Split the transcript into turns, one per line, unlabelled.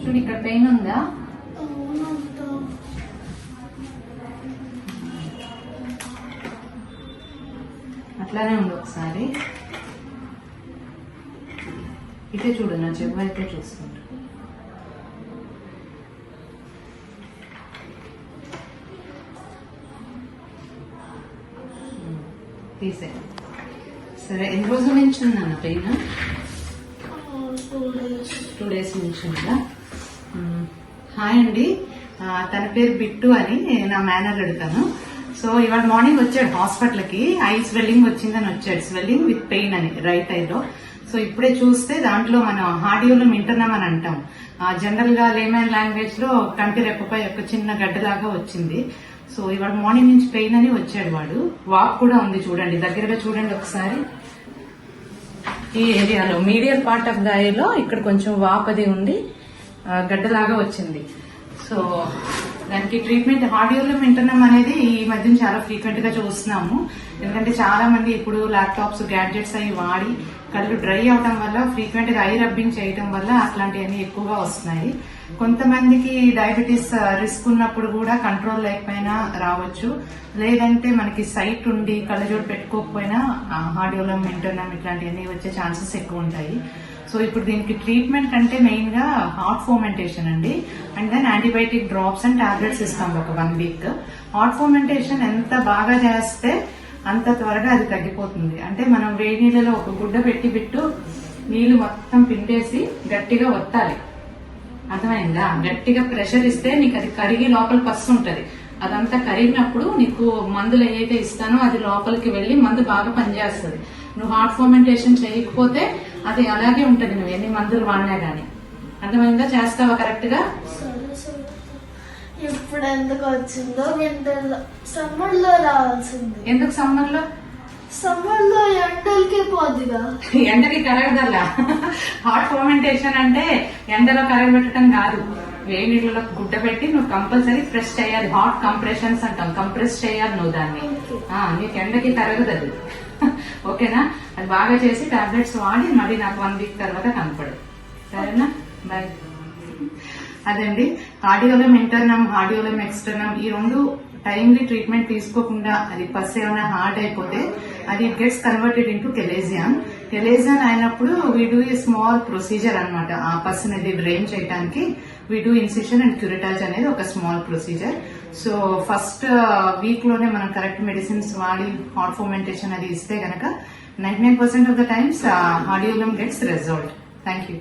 చూడు ఇక్కడ పెయిన్ ఉందా? అట్లానే ఉంది. ఒకసారి ఇటే చూడు, నా చెవు అయితే చూసుకుంటా. తీసే. సరే, ఎన్ని రోజుల నుంచి ఉందన్న పెయిన్? 2 days నుంచి ఉందా? హాయ్ అండి, తన పేరు బిట్టు అని నా మేనర్ తను. సో ఇవాళ మార్నింగ్ వచ్చాడు హాస్పిటల్కి. ఐ స్వెల్లింగ్ వచ్చిందని వచ్చాడు, స్వెల్లింగ్ విత్ పెయిన్ అని రైట్ ఐలో. సో ఇప్పుడే చూస్తే దాంట్లో మనం హార్డియోలం ఇంటర్నమ్ అని అంటాం. జనరల్ గా లేమన్ లాంగ్వేజ్ లో కంటి రెప్పపై ఒక చిన్న గడ్డలాగా వచ్చింది. సో ఇవాళ మార్నింగ్ నుంచి పెయిన్ అని వచ్చాడు వాడు. వాక్ కూడా ఉంది, చూడండి దగ్గరగా చూడండి ఒకసారి. ఈ ఏరియాలో మీడియల్ పార్ట్ ఆఫ్ ద ఐలో ఇక్కడ కొంచెం వాపది ఉండి గడ్డలాగా వచ్చింది. సో దానికి ట్రీట్మెంట్ హార్డియోలం ఇంటర్నమ్ అనేది ఈ మధ్య చాలా ఫ్రీక్వెంట్ గా చూస్తున్నాము. ఎందుకంటే చాలా మంది ఇప్పుడు ల్యాప్టాప్స్ గ్యాడ్జెట్స్ అవి వాడి కళ్ళు డ్రై అవడం వల్ల ఫ్రీక్వెంట్ గా ఐ రబ్బింగ్ చేయడం వల్ల అట్లాంటివన్నీ ఎక్కువగా వస్తున్నాయి. కొంతమందికి డయాబెటీస్ రిస్క్ ఉన్నప్పుడు కూడా కంట్రోల్ లేకపోయినా రావచ్చు. లేదంటే మనకి సైట్ ఉండి కళ్ళజోడు పెట్టుకోకపోయినా హార్డియోలం ఇంటర్నమ్ ఇట్లాంటివన్నీ వచ్చే ఛాన్సెస్ ఎక్కువ ఉంటాయి. సో ఇప్పుడు దీనికి ట్రీట్మెంట్ అంటే మెయిన్ గా హాట్ ఫోమెంటేషన్ అండి, and then antibiotic drops and tablets ఇస్తాం ఒక 1 week. హాట్ ఫోమెంటేషన్ ఎంత బాగా చేస్తే అంత త్వరగా అది తగ్గిపోతుంది. అంటే మనం వేడి నీళ్ళలో ఒక గుడ్డ బిట్టు నీళ్లు మొత్తం పిండేసి గట్టిగా ఒత్తాలి, అర్థమైందా? గట్టిగా ప్రెషర్ ఇస్తే నీకు అది కరిగి లోపల పస్సు ఉంటది. అదంతా కరిగినప్పుడు నీకు మందులు ఏదైతే ఇస్తానో అది లోపలికి వెళ్లి మందు బాగా పనిచేస్తుంది. నువ్వు హాట్ ఫోమెంటేషన్ చేయకపోతే అది అలాగే ఉంటది, నువ్వు ఎన్ని మందులు వాడినా గానీ. అర్థమైందా? చేస్తావా కరెక్ట్ గా?
ఇప్పుడు ఎందుకు వచ్చిందో వింటర్ లో, సమ్మర్ లో రావాల్సింది.
ఎందుకు సమ్మర్ లో?
సమ్మర్ లో ఎండలకి పోద్దిగా.
ఎండకి కరగదల్లా. హాట్ ఫోమెంటేషన్ అంటే ఎండలో కరగబెట్టడం కాదు, వేడి నీళ్ళలో గుడ్డ పెట్టి నువ్వు కంపల్సరీ ప్రెస్ చేయాలి. హాట్ కంప్రెషన్స్ అంటాం, కంప్రెస్ చేయాలి నువ్వు దాన్ని. నీకు ఎండకి కరగదు అది. ఓకేనా? అది బాగా చేసి టాబ్లెట్స్ వాడి మళ్ళీ నాకు 1 week తర్వాత కనపడు. సరేనా? బాయ్. అదండి, హార్డియోలం ఇంటర్నమ్, హార్డియోలం ఎక్స్టర్నమ్ ఈ 2 టైమ్లీ ట్రీట్మెంట్ తీసుకోకుండా అది పస్ ఏమైనా హార్డ్ అయిపోతే అది gets converted into chalazion. Chalazion అయినప్పుడు we do a small procedure అనమాట. ఆ పస్ అనేది డ్రైన్ చేయడానికి we do incision and curettage అనేది ఒక small procedure. So first week లోనే మనం కరెక్ట్ మెడిసిన్స్ వాడి హాట్ ఫోమెంటేషన్ అది ఇస్తే గనక 99% of the times hordeolum gets resolved. Thank you.